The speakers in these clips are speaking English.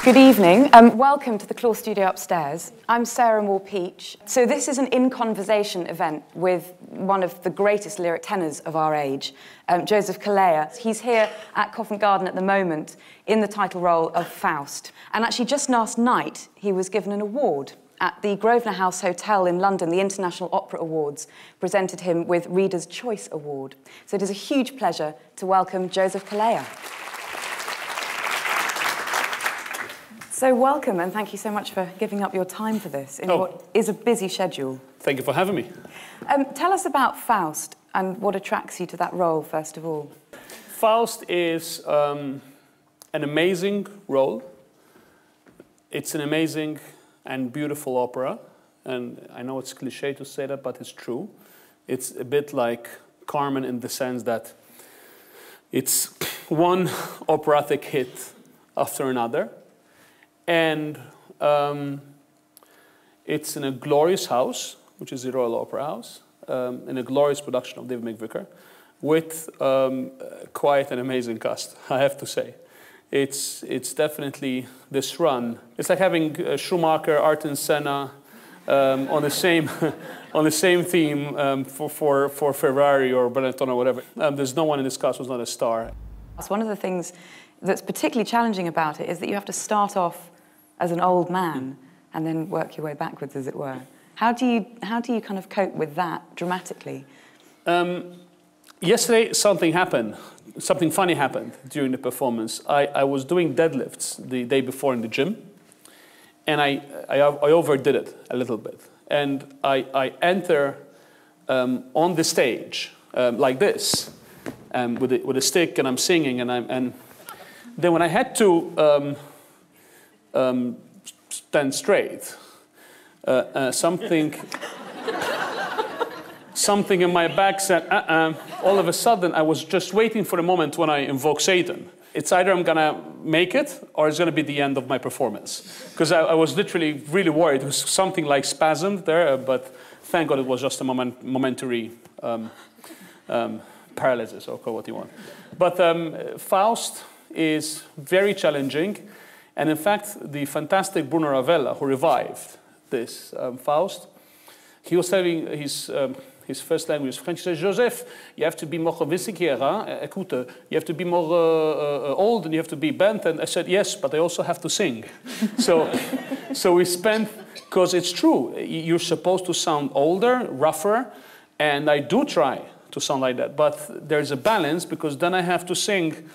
Good evening. Welcome to the Claw Studio upstairs. I'm Sara Mohr-Pietsch. So this is an in-conversation event with one of the greatest lyric tenors of our age, Joseph Calleja. He's here at Covent Garden at the moment in the title role of Faust. And actually just last night, he was given an award at the Grosvenor House Hotel in London. The International Opera Awards presented him with Reader's Choice Award. So it is a huge pleasure to welcome Joseph Calleja. So welcome, and thank you so much for giving up your time for this in what is a busy schedule. Thank you for having me. Tell us about Faust and what attracts you to that role, first of all. Faust is an amazing role. It's an amazing and beautiful opera, and I know it's cliché to say that, but it's true. It's a bit like Carmen in the sense that it's one operatic hit after another. And it's in a glorious house, which is the Royal Opera House, in a glorious production of David McVicar, with quite an amazing cast, I have to say. It's definitely this run. It's like having Schumacher, Ayrton Senna on the same on the same theme for Ferrari or Benetton or whatever. There's no one in this cast who's not a star. One of the things that's particularly challenging about it is that you have to start off as an old man and then work your way backwards, as it were. How do you kind of cope with that dramatically? Yesterday, something happened. Something funny happened during the performance. I was doing deadlifts the day before in the gym, and I overdid it a little bit. And I enter on the stage like this, with a stick, and I'm singing, and then when I had to stand straight, something in my back said, All of a sudden, I was just waiting for the moment when I invoke Satan. It's either I'm gonna make it, or it's gonna be the end of my performance. Because I was literally really worried. It was something like spasmed there, but thank God it was just a momentary paralysis, or call what you want. But Faust is very challenging. And in fact, the fantastic Bruno Ravella, who revived this Faust, he was telling his first language is French. He says, Joseph, you have to be more écoute, you have to be more old and you have to be bent. And I said, yes, but I also have to sing. So we spent, because it's true, you're supposed to sound older, rougher, and I do try to sound like that. But there's a balance, because then I have to sing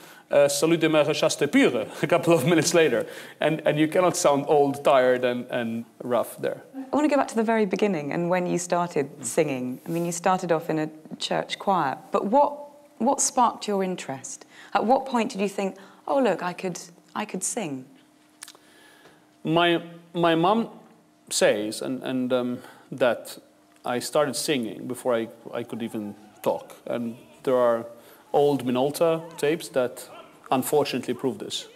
Salut de Mère Chaste Pure a couple of minutes later. And you cannot sound old, tired, and rough there. I want to go back to the very beginning and when you started singing. I mean, you started off in a church choir, but what sparked your interest? At what point did you think, oh, look, I could sing? My mom says that I started singing before I could even talk. And there are old Minolta tapes that unfortunately prove this.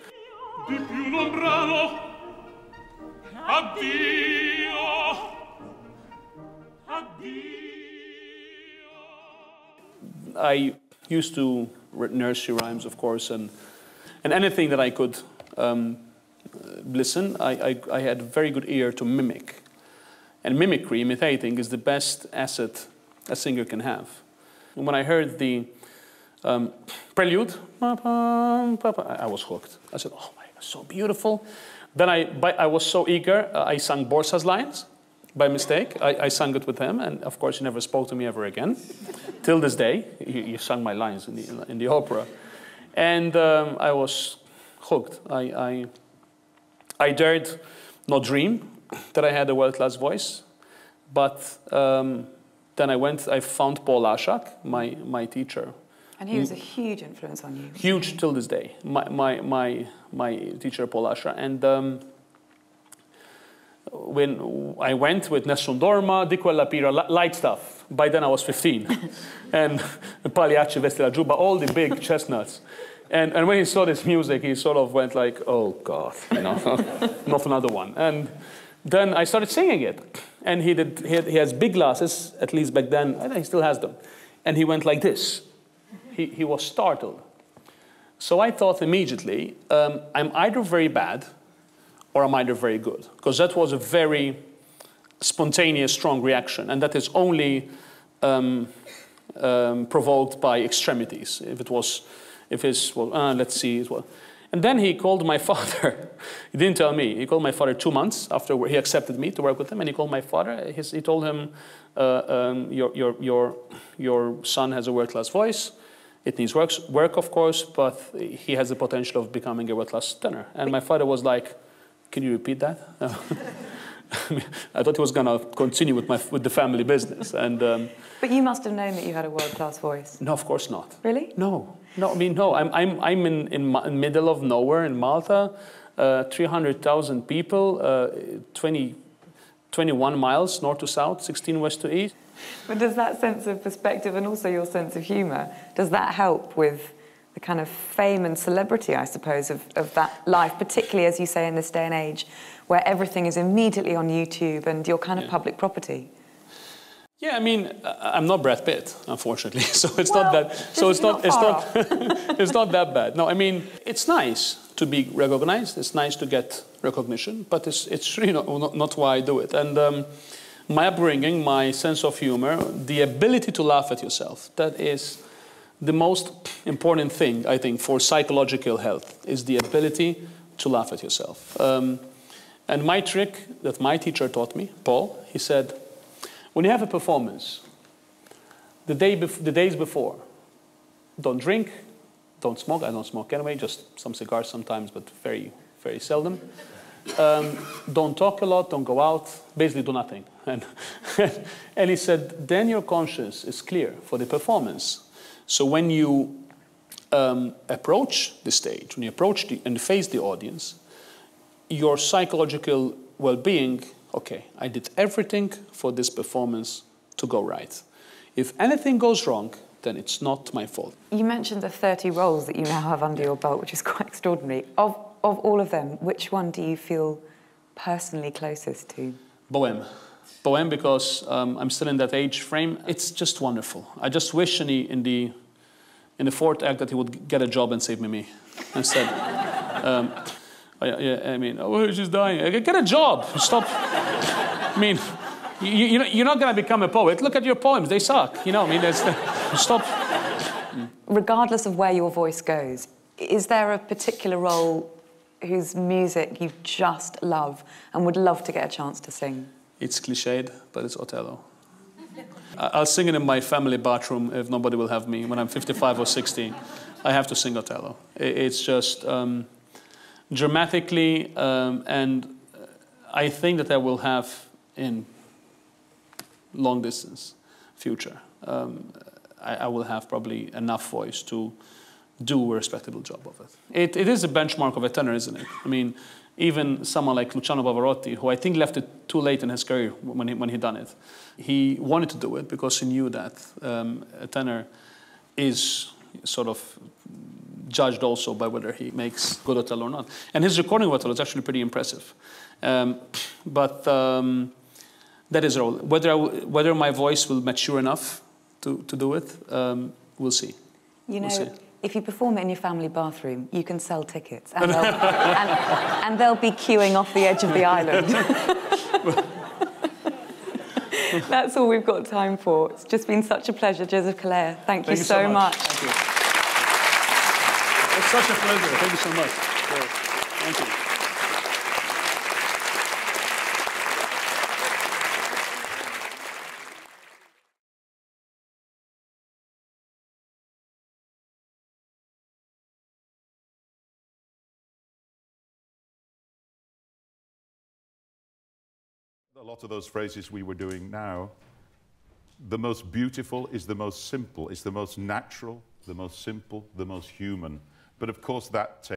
I used to nursery rhymes, of course, and anything that I could listen, I had a very good ear to mimic. And mimicry, imitating, is the best asset a singer can have. And when I heard the prelude, I was hooked. I said, oh my God, so beautiful. Then I was so eager, I sang Borsa's lines by mistake. I sang it with him, and of course he never spoke to me ever again. Till this day, he sang my lines in the opera. And I was hooked. I dared not dream that I had a world-class voice, but then I found Paul Asciak, my teacher. And he was a huge influence on you. Huge till this day. My teacher, Paul Asciak. And when I went with Nessun Dorma, Di Quella Pira, light stuff. By then I was 15. And Pagliacci, Vesti la Giubba, all the big chestnuts. And when he saw this music, he sort of went like, oh God, you know, not another one. And then I started singing it. And he has big glasses, at least back then, I think he still has them. And he went like this. He was startled. So I thought immediately, I'm either very bad or am I either very good? Because that was a very spontaneous, strong reaction, and that is only provoked by extremities. If it's, well, let's see, well. And then he called my father. He didn't tell me. He called my father 2 months after he accepted me to work with him, and he called my father. He told him, your son has a world-class voice. It needs work, of course, but he has the potential of becoming a world-class tenor. And my father was like, can you repeat that? I thought he was going to continue with the family business. And, but you must have known that you had a world-class voice. No, of course not. Really? No. I mean, no. I'm in middle of nowhere in Malta, 300,000 people, 21 miles north to south, 16 west to east. But does that sense of perspective and also your sense of humour, does that help with the kind of fame and celebrity, I suppose, of that life, particularly, as you say, in this day and age, where everything is immediately on YouTube and you're kind of public property? Yeah, I mean, I'm not Brad Pitt, unfortunately, so it's not that. So it's not it's not that bad. No, I mean, it's nice to be recognized. It's nice to get recognition, but it's really not why I do it. And my upbringing, my sense of humor, the ability to laugh at yourself, that is the most important thing, I think, for psychological health, is the ability to laugh at yourself. And my trick that my teacher taught me, Paul, he said, when you have a performance, the days before, don't drink, don't smoke. I don't smoke anyway, just some cigars sometimes, but very, very seldom. Don't talk a lot, don't go out, basically do nothing. And he said, then your conscience is clear for the performance. So when you approach the stage, when you approach and face the audience, your psychological well-being, okay, I did everything for this performance to go right. If anything goes wrong, then it's not my fault. You mentioned the 30 roles that you now have under your belt, which is quite extraordinary. Of all of them, which one do you feel personally closest to? Bohème. Bohème, because I'm still in that age frame. It's just wonderful. I just wish in the fourth act that he would get a job and save me instead. I mean, oh, she's dying. Get a job. Stop. I mean, you're not going to become a poet. Look at your poems. They suck. You know, I mean, stop. Regardless of where your voice goes, is there a particular role whose music you just love and would love to get a chance to sing? It's cliched, but it's Othello. I'll sing it in my family bathroom if nobody will have me. When I'm 55 or 60, I have to sing Othello. It's just dramatically, and I think that I will have in long distance future. I will have probably enough voice to do a respectable job of it. It is a benchmark of a tenor, isn't it? I mean, even someone like Luciano Pavarotti, who I think left it too late in his career when he done it. He wanted to do it because he knew that a tenor is sort of judged also by whether he makes good Othello or not. And his recording of Othello is actually pretty impressive. But that is a role. Whether my voice will mature enough to do it, we'll see. You know, we'll see. If you perform it in your family bathroom, you can sell tickets, and they'll be queuing off the edge of the island. That's all we've got time for. It's just been such a pleasure, Joseph Calleja. Thank you so much. Thank you. It's such a pleasure. Thank you so much. Thank you. A lot of those phrases we were doing now, the most beautiful is the most simple, it's the most natural, the most simple, the most human. But of course that